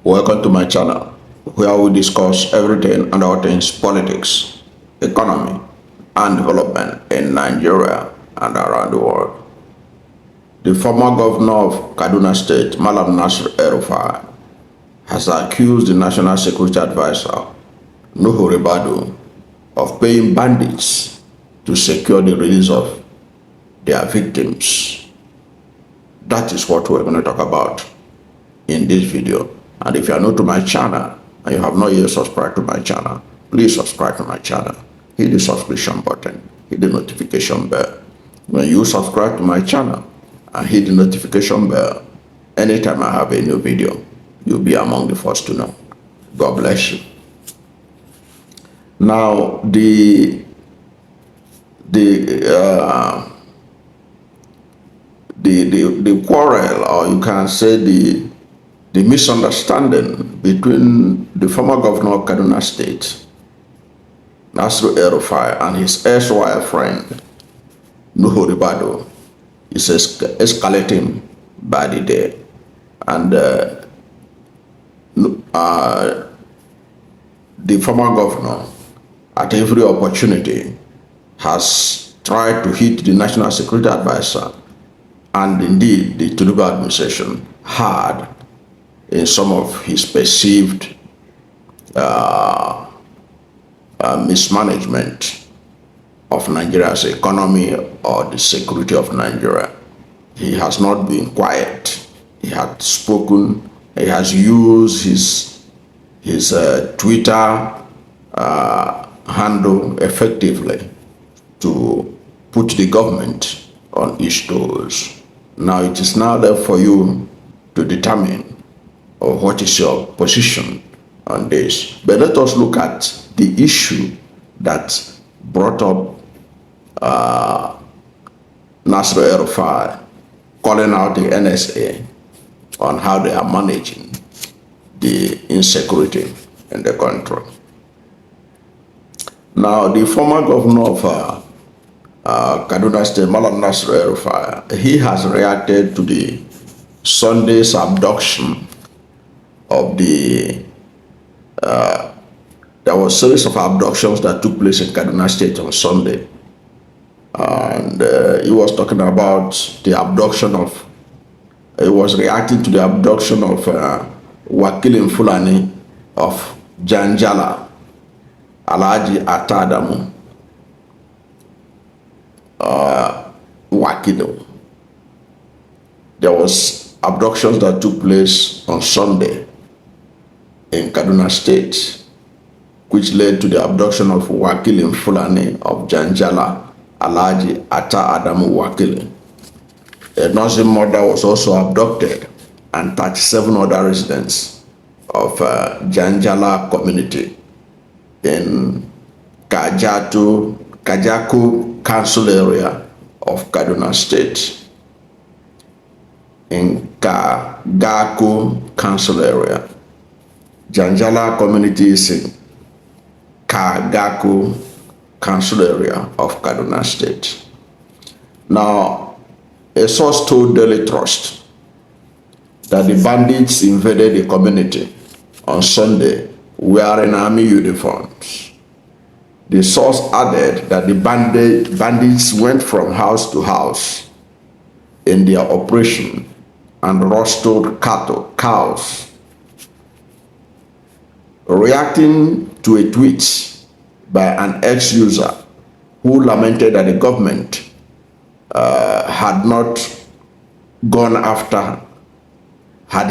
Welcome to my channel, where we discuss everything and all things politics, economy, and development in Nigeria and around the world. The former governor of Kaduna State, Malam Nasiru El-Rufai, has accused the National Security Advisor, Nuhu Ribadu, of paying bandits to secure the release of their victims. That is what we're going to talk about in this video. And if you are new to my channel and you have not yet subscribed to my channel, please subscribe to my channel. Hit the subscription button, hit the notification bell. When you subscribe to my channel and hit the notification bell, anytime I have a new video, you'll be among the first to know. God bless you. Now, the quarrel, or you can say the misunderstanding between the former governor of Kaduna State, Nasiru El-Rufai, and his erstwhile friend, Nuhu Ribadu, is escalating by the day. And the former governor, at every opportunity, has tried to hit the National Security Advisor and indeed the Tinubu administration hard in some of his perceived mismanagement of Nigeria's economy or the security of Nigeria. He has not been quiet. He had spoken. He has used his Twitter handle effectively to put the government on its toes. Now it is now there for you to determine what is your position on this. But let us look at the issue that brought up Nasiru El-Rufai calling out the NSA on how they are managing the insecurity in the country. Now, the former governor of Kaduna State, Malam Nasiru El-Rufai, he has reacted to the Sunday's abduction of the there was a series of abductions that took place in Kaduna State on Sunday, and he was talking about the abduction of, he was reacting to the abduction of Wakilin Fulani of Janjala, Alaji Atadamu, Wakilo. There was abductions that took place on Sunday in Kaduna State, which led to the abduction of Wakilin Fulani of Janjala, Alaji Ata Adamu Wakili. A nursing mother was also abducted, and 37 other residents of Janjala community in Kajaku Council area of Kaduna State. In Kagaku Council area. Janjala community is in Kagaku Council area of Kaduna State. Now, a source told Daily Trust that the bandits invaded the community on Sunday wearing army uniforms. The source added that the bandits went from house to house in their operation and roasted cows. Reacting to a tweet by an ex-user who lamented that the government had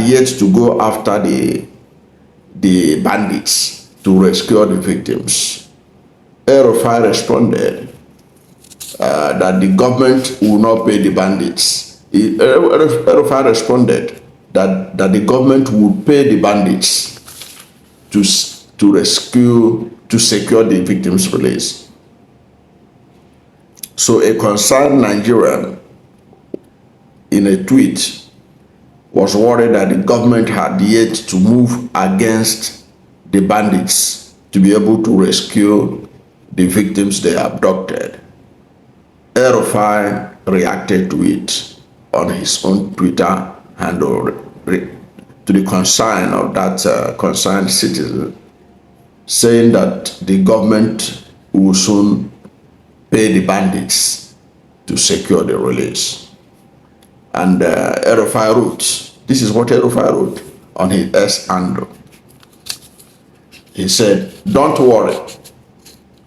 yet to go after the bandits to rescue the victims, El-Rufai responded that the government will not pay the bandits. El-Rufai responded that the government would pay the bandits to secure the victims' release. So a concerned Nigerian in a tweet was worried that the government had yet to move against the bandits to be able to rescue the victims they abducted. El-Rufai reacted to it on his own Twitter handle, to the concern of that concerned citizen, saying that the government will soon pay the bandits to secure the release. And El-Rufai wrote, this is what El-Rufai wrote on his S handle. He said, don't worry.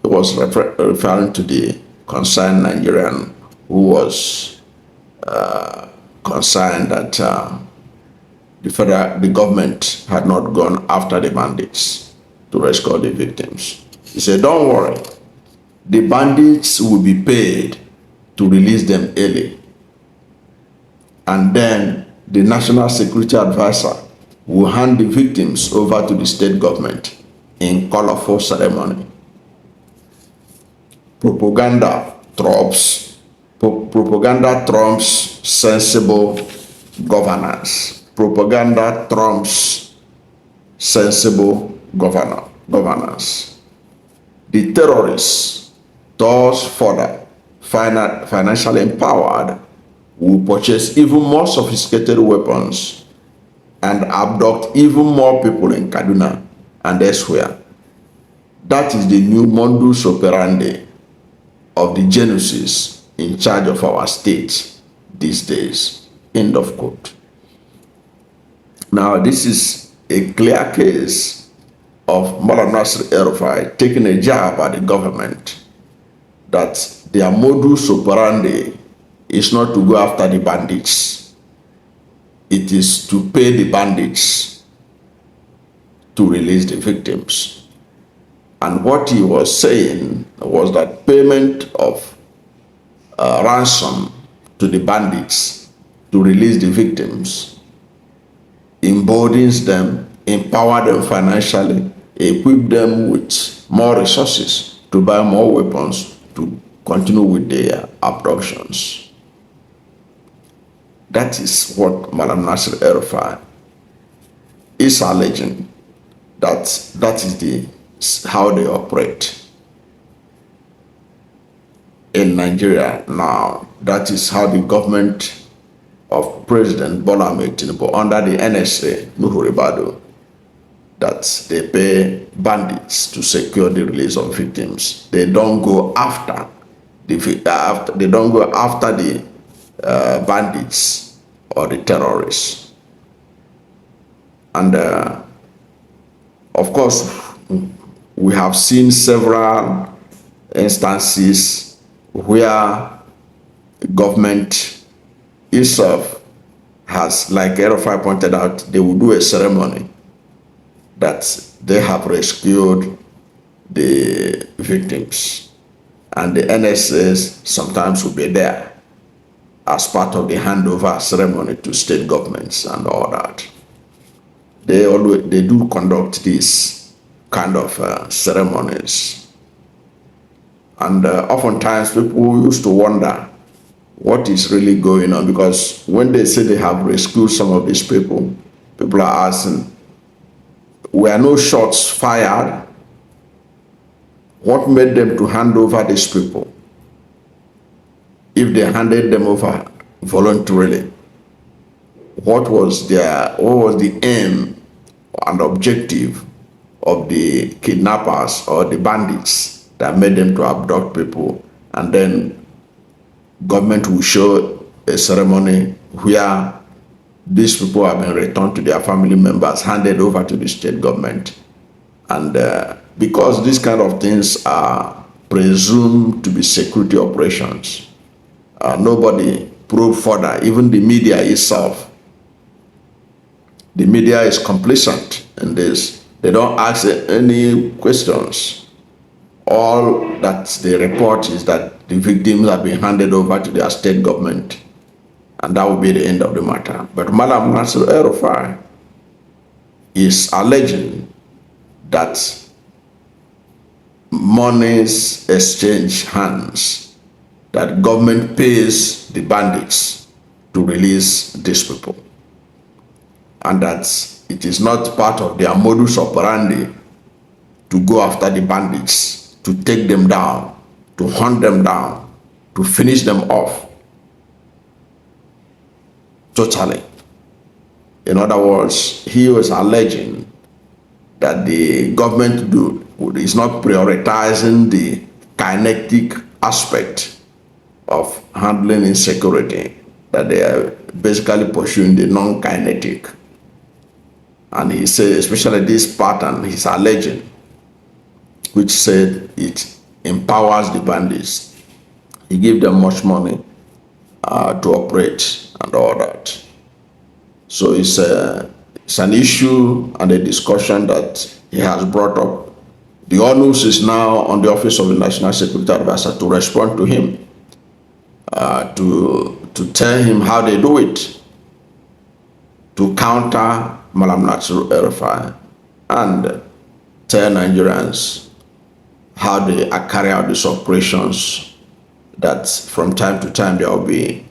He was referring to the concerned Nigerian who was concerned that the government had not gone after the bandits to rescue the victims. He said, don't worry. The bandits will be paid to release them early. And then the National Security Advisor will hand the victims over to the state government in colourful ceremony. Propaganda trumps sensible governance. Propaganda trumps sensible governance. The terrorists, thus further financially empowered, will purchase even more sophisticated weapons and abduct even more people in Kaduna and elsewhere. That is the new modus operandi of the geniuses in charge of our state these days. End of quote. Now, this is a clear case of Malam El-Rufai taking a jab at the government that their modus operandi is not to go after the bandits. It is to pay the bandits to release the victims. And what he was saying was that payment of ransom to the bandits to release the victims emboldens them, empower them financially, equip them with more resources to buy more weapons to continue with their abductions. That is what Malam El-Rufai is alleging. That is how they operate in Nigeria now. That is how the government of President Bola Ahmed Tinubu under the NSA, Nuhu Ribadu, that they pay bandits to secure the release of victims. They don't go after the bandits or the terrorists. And of course, we have seen several instances where government itself has, like El-Rufai pointed out, they will do a ceremony that they have rescued the victims, and the NSAs sometimes will be there as part of the handover ceremony to state governments and all that. They do conduct these kind of ceremonies, and oftentimes people used to wonder what is really going on, because when they say they have rescued some of these people, people are asking, were no shots fired? What made them to hand over these people if they handed them over voluntarily? What was the aim and objective of the kidnappers or the bandits that made them to abduct people, and then government will show a ceremony where these people have been returned to their family members, handed over to the state government. And because these kind of things are presumed to be security operations, nobody probe further, even the media itself. The media is complacent in this. They don't ask any questions. All that they report is that the victims have been handed over to their state government, and that will be the end of the matter. But Malam El-Rufai is alleging that monies exchange hands, that government pays the bandits to release these people, and that it is not part of their modus operandi to go after the bandits, to take them down, to hunt them down, to finish them off totally. In other words, he was alleging that the government is not prioritizing the kinetic aspect of handling insecurity, that they are basically pursuing the non-kinetic. And he said, especially this pattern he's alleging, which said it empowers the bandits. He gave them much money to operate and all that. So it's an issue and a discussion that he has brought up. The onus is now on the Office of the National Security Advisor to respond to him, to tell him how they do it, to counter Malam Nasiru El-Rufai, and tell Nigerians how they carry out these operations, that from time to time the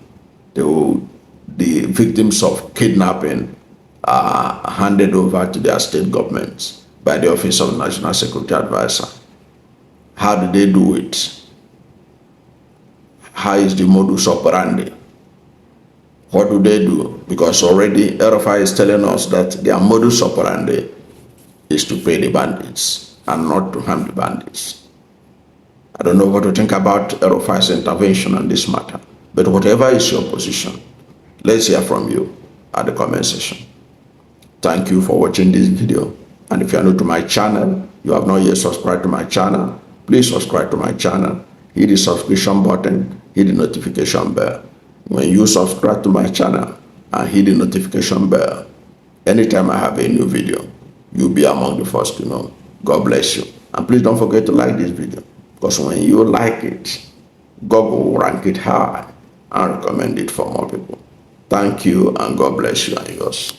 victims of kidnapping are handed over to their state governments by the Office of National Security Advisor. How do they do it? How is the modus operandi? What do they do? Because already El-Rufai is telling us that their modus operandi is to pay the bandits and not to harm the bandits. I don't know what to think about El-Rufai's intervention on this matter, but whatever is your position, let's hear from you at the comment section. Thank you for watching this video. And if you are new to my channel, you have not yet subscribed to my channel, please subscribe to my channel. Hit the subscription button, hit the notification bell. When you subscribe to my channel and hit the notification bell, anytime I have a new video, you'll be among the first to know. God bless you. And please don't forget to like this video, because when you like it, Google will rank it high and recommend it for more people. Thank you, and God bless you and yours.